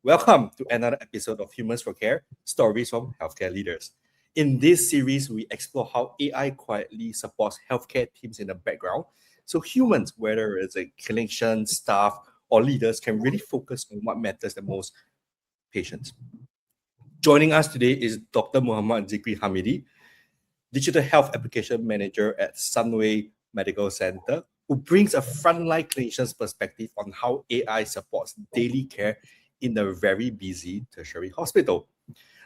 Welcome to another episode of Humans for Care, Stories from Healthcare Leaders. In this series, we explore how AI quietly supports healthcare teams in the background, so humans, whether it's a clinician, staff, or leaders, can really focus on what matters the most: patients. Joining us today is Dr. Muhammad Zikry Hamedi, Digital Health Application Manager at Sunway Medical Centre, who brings a frontline clinician's perspective on how AI supports daily care in a very busy tertiary hospital.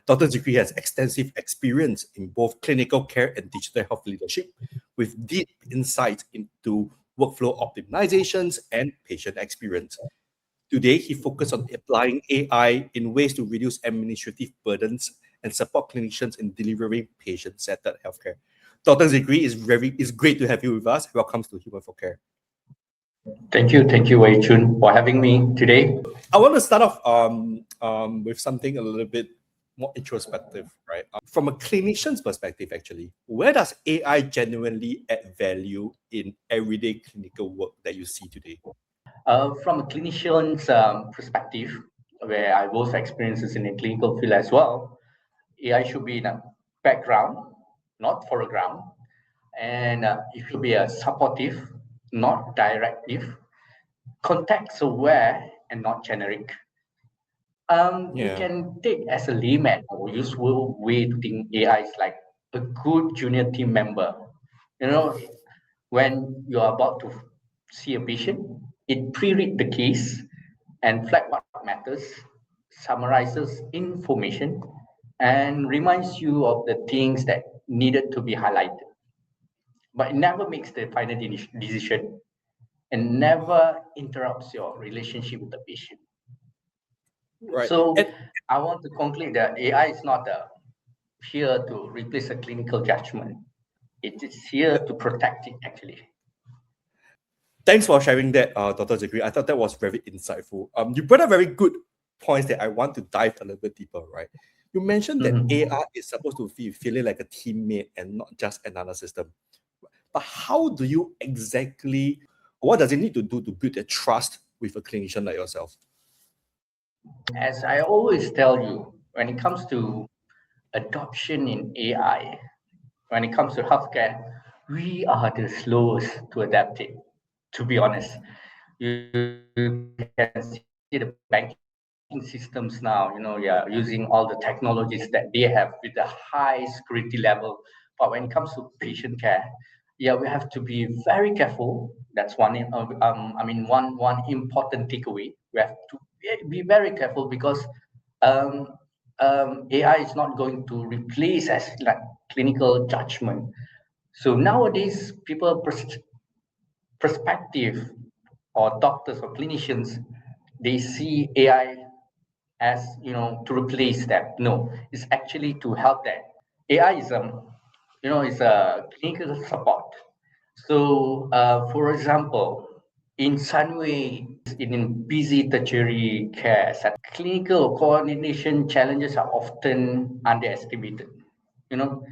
Dr. Zikri has extensive experience in both clinical care and digital health leadership, with deep insight into workflow optimizations and patient experience. Today, he focused on applying AI in ways to reduce administrative burdens and support clinicians in delivering patient-centered healthcare. Dr. Zikri, is great to have you with us. Welcome to Human for Care. Thank you, Wei Chun, for having me today. I want to start off with something a little bit more introspective, right? From a clinician's perspective, actually, where does AI genuinely add value in everyday clinical work that you see today? From a clinician's perspective, where I both experiences in a clinical field as well, AI should be in a background, not foreground, and it should be a supportive, not directive, context aware, and not generic. You Yeah. can take as a layman or useful way to think AI is like a good junior team member. You know, when you are about to see a patient, it pre-read the case and flag what matters, summarizes information, and reminds you of the things that needed to be highlighted. But it never makes the final decision and never interrupts your relationship with the patient. Right. So And I want to conclude that AI is not here to replace a clinical judgment. It is here to protect it, actually. thanks for sharing that, Dr. Zikri. I thought that was very insightful. You brought up very good points that I want to dive a little bit deeper, right? You mentioned that Mhm. AI is supposed to feel feeling like a teammate and not just another system. But how do you exactly, what does it need to do to build that trust with a clinician like yourself? As I always tell you, when it comes to adoption in AI, when it comes to healthcare, we are the slowest to adapt it. To be honest, you can see the banking systems now. They are using all the technologies that they have with a high security level. But when it comes to patient care, yeah, we have to be very careful. That's one important takeaway. We have to be very careful because um, AI is not going to replace as like clinical judgment. So nowadays, people perspective or doctors or clinicians, they see AI as to replace that. No, it's actually to help that. AI is is a clinical support. So for example, in Sunway, in busy tertiary care, clinical coordination challenges are often underestimated. You know,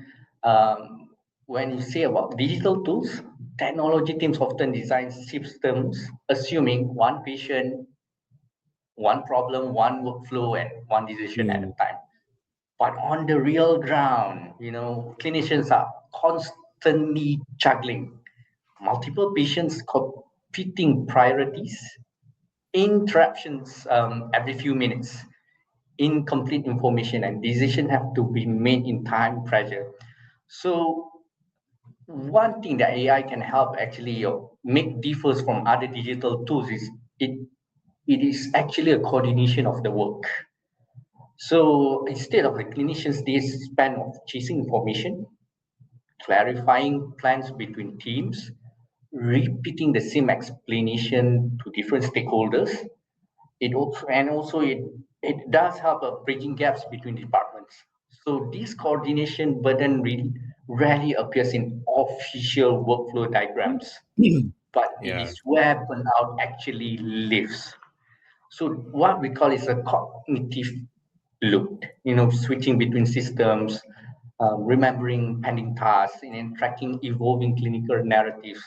um, when you say about digital tools, technology teams often design systems assuming one patient, one problem, one workflow, and one decision at a Mm, time. But on the real ground, clinicians are constantly juggling multiple patients, competing priorities, interruptions every few minutes, incomplete information, and decisions have to be made in time pressure. So one thing that AI can help actually make differs from other digital tools is it is actually a coordination of the work. So instead of the clinicians' days spent of chasing information, clarifying plans between teams, repeating the same explanation to different stakeholders, it does help bridging gaps between departments. So this coordination burden really rarely appears in official workflow diagrams, but it yeah. is where burnout actually lives. So what we call is a cognitive loop, switching between systems, remembering pending tasks, and then tracking evolving clinical narratives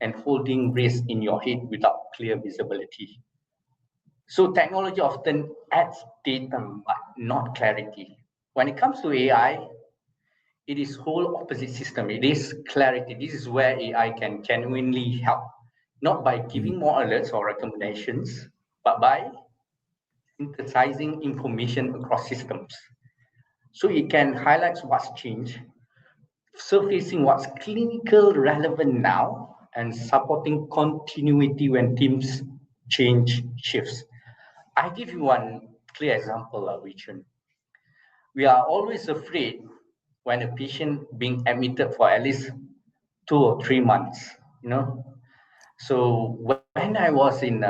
and holding risk in your head without clear visibility. So technology often adds data, but not clarity. When it comes to AI, it is whole opposite system. It is clarity. This is where AI can genuinely help, not by giving more alerts or recommendations, but by synthesizing information across systems. So it can highlight what's changed, surfacing what's clinical relevant now, and supporting continuity when teams change shifts. I give you one clear example, Richard. We are always afraid when a patient being admitted for at least 2 or 3 months, you know. So when I was in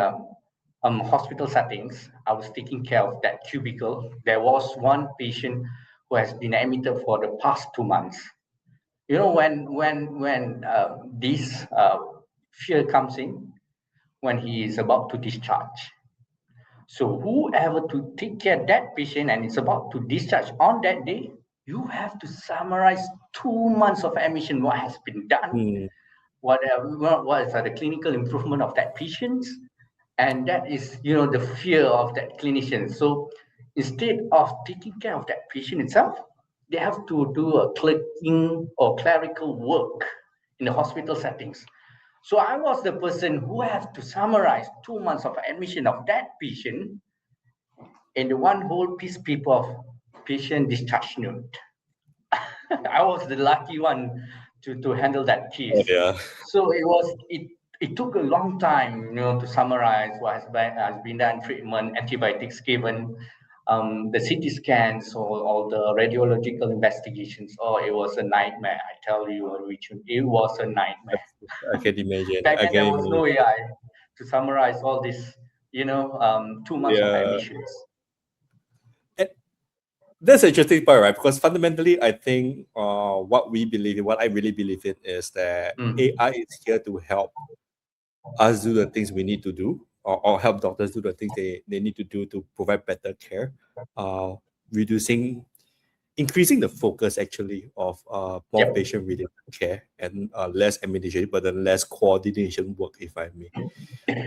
hospital settings, I was taking care of that cubicle. There was one patient who has been admitted for the past 2 months. You know, when this fear comes in, when he is about to discharge. So whoever to take care of that patient and is about to discharge on that day, you have to summarize 2 months of admission, what has been done, Mm. what is the clinical improvement of that patient, and that is the fear of that clinician. So instead of taking care of that patient itself, they have to do a clerking or clerical work in the hospital settings. So I was the person who have to summarize 2 months of admission of that patient in the one whole piece paper of patient discharge note. I was the lucky one to handle that Oh, case. yeah. So it took a long time, to summarize what has been done, treatment, antibiotics given, the CT scans, or all the radiological investigations. Oh, it was a nightmare. I tell you, Richard, it was a nightmare. I can imagine. Back I then, can there was imagine. no AI to summarize all this, 2 months of Yeah. admissions. And that's an interesting part, right? Because fundamentally, I think what we believe in, what I really believe in, is that Mm. AI is here to help us do the things we need to do, or help doctors do the things they need to do to provide better care, uh, reducing, increasing the focus actually of more Yep. patient related care and less administration, but then less coordination work, if I may.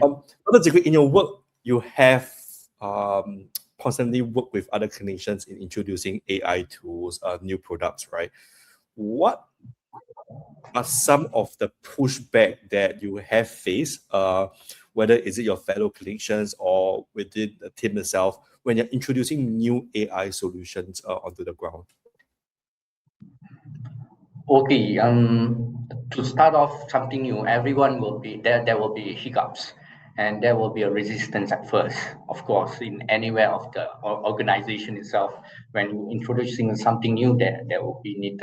Dr. Zikry, in your work, you have um, constantly worked with other clinicians in introducing AI tools, new products, right? What are some of the pushback that you have faced, whether is it your fellow clinicians or within the team itself, when you're introducing new AI solutions onto the ground? Okay, to start off something new, everyone will be there. There will be hiccups, and there will be a resistance at first. Of course, in anywhere of the organization itself, when you're introducing something new, there will be need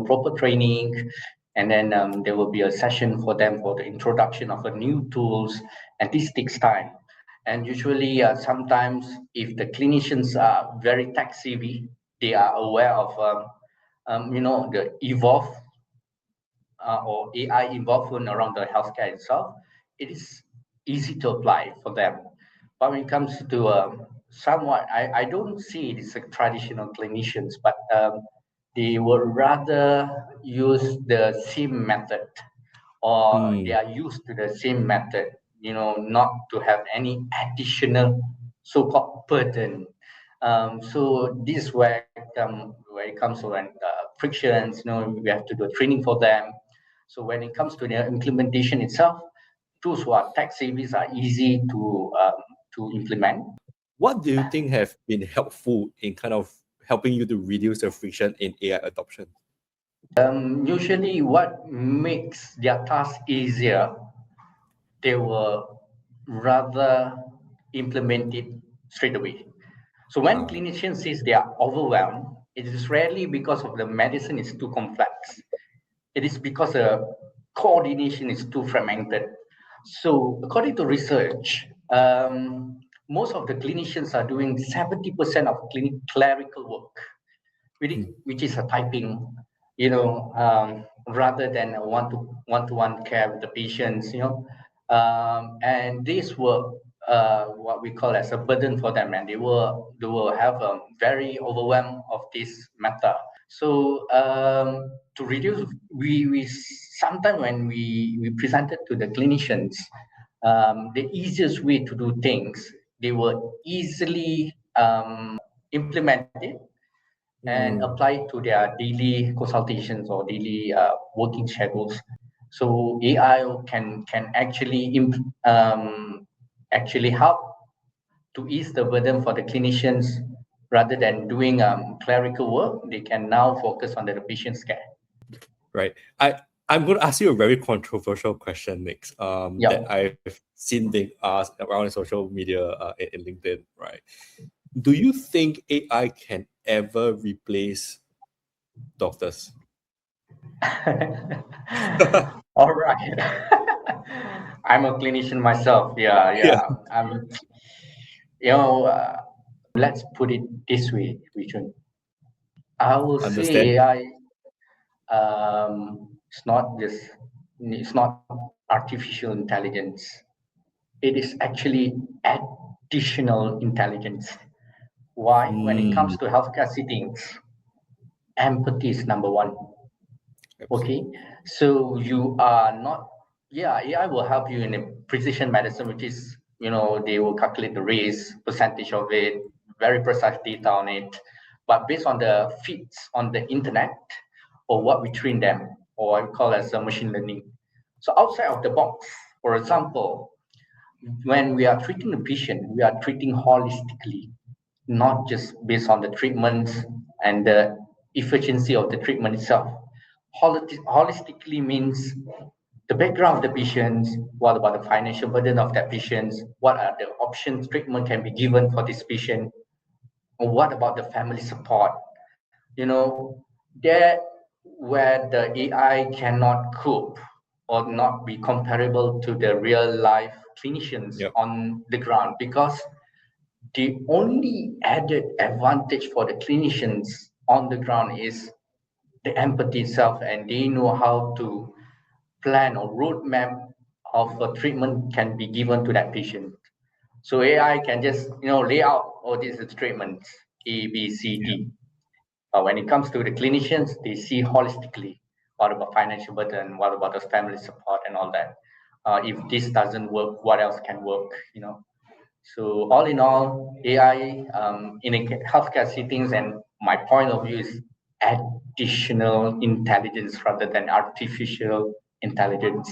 proper training, and then there will be a session for them for the introduction of the new tools, and this takes time. And usually, sometimes if the clinicians are very tech savvy, they are aware of the evolve or AI involvement around the healthcare itself, it is easy to apply for them. But when it comes to somewhat, I don't see it as a traditional clinicians, but they would rather use the same method, or they Hmm. are used to the same method, not to have any additional so-called burden. So this is where it comes to frictions. We have to do training for them. So when it comes to the implementation itself, tools who are tech savvy are easy to implement. What do you think have been helpful in kind of helping you to reduce the friction in AI adoption? Usually, what makes their task easier, they will rather implement it straight away. So when Ah. clinicians says they are overwhelmed, it is rarely because of the medicine is too complex. It is because the coordination is too fragmented. So according to research, most of the clinicians are doing 70% of clerical work, which is a typing, rather than a one-to-one care with the patients, and this will what we call as a burden for them, and they will have a very overwhelmed of this matter. So to reduce, we sometimes when we presented to the clinicians, the easiest way to do things, they will easily implement it and Mm, apply it to their daily consultations or daily working schedules. So AI can actually help to ease the burden for the clinicians rather than doing clerical work. They can now focus on the patient's care. right. I'm going to ask you a very controversial question next. That Yeah. I've seen being asked around in social media, in LinkedIn. Right. Do you think AI can ever replace doctors? All right. I'm a clinician myself. Yeah, Yeah. yeah. You know, let's put it this way, Richard. I will Understand. say AI. It's not artificial intelligence. It is actually additional intelligence. Why? When it Mm, comes to healthcare settings, empathy is number one. absolutely. Okay, so you are not, yeah, AI will help you in a precision medicine, which is, they will calculate the race, percentage of it, very precise data on it. But based on the feeds on the internet or what we train them, or I call as a machine learning. So outside of the box, for example, when we are treating the patient, we are treating holistically, not just based on the treatments and the efficiency of the treatment itself. Holistically means the background of the patients, what about the financial burden of that patient, what are the options treatment can be given for this patient, or what about the family support. That where the AI cannot cope or not be comparable to the real life clinicians Yep. on the ground, because the only added advantage for the clinicians on the ground is the empathy itself, and they know how to plan or roadmap of a treatment can be given to that patient. So AI can just lay out, oh, this is treatments A, B, C, Yeah. D. But when it comes to the clinicians, they see holistically. What about financial burden? What about the family support and all that? If this doesn't work, what else can work? So all in all, AI in a healthcare settings, and my point of view is additional intelligence rather than artificial intelligence.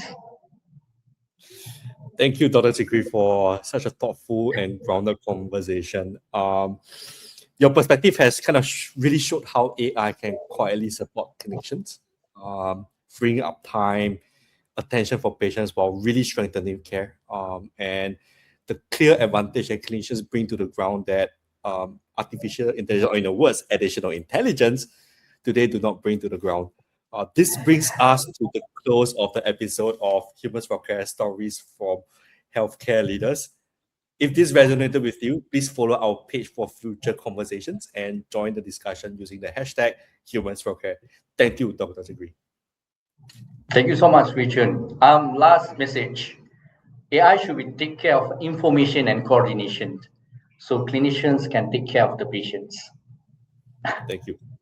Thank you, Dr. Zikri, for such a thoughtful and grounded conversation. Your perspective has kind of really showed how AI can quietly support clinicians, freeing up time, attention for patients while really strengthening care. And the clear advantage that clinicians bring to the ground that artificial intelligence, or in other words, additional intelligence, today do not bring to the ground. This brings us to the close of the episode of Humans for Care Stories from Healthcare Leaders. If this resonated with you, please follow our page for future conversations and join the discussion using the hashtag Humans for Care. Thank you, Dr. Zikri. Thank you so much, Richard. Last message. AI should be take care of information and coordination, so clinicians can take care of the patients. Thank you.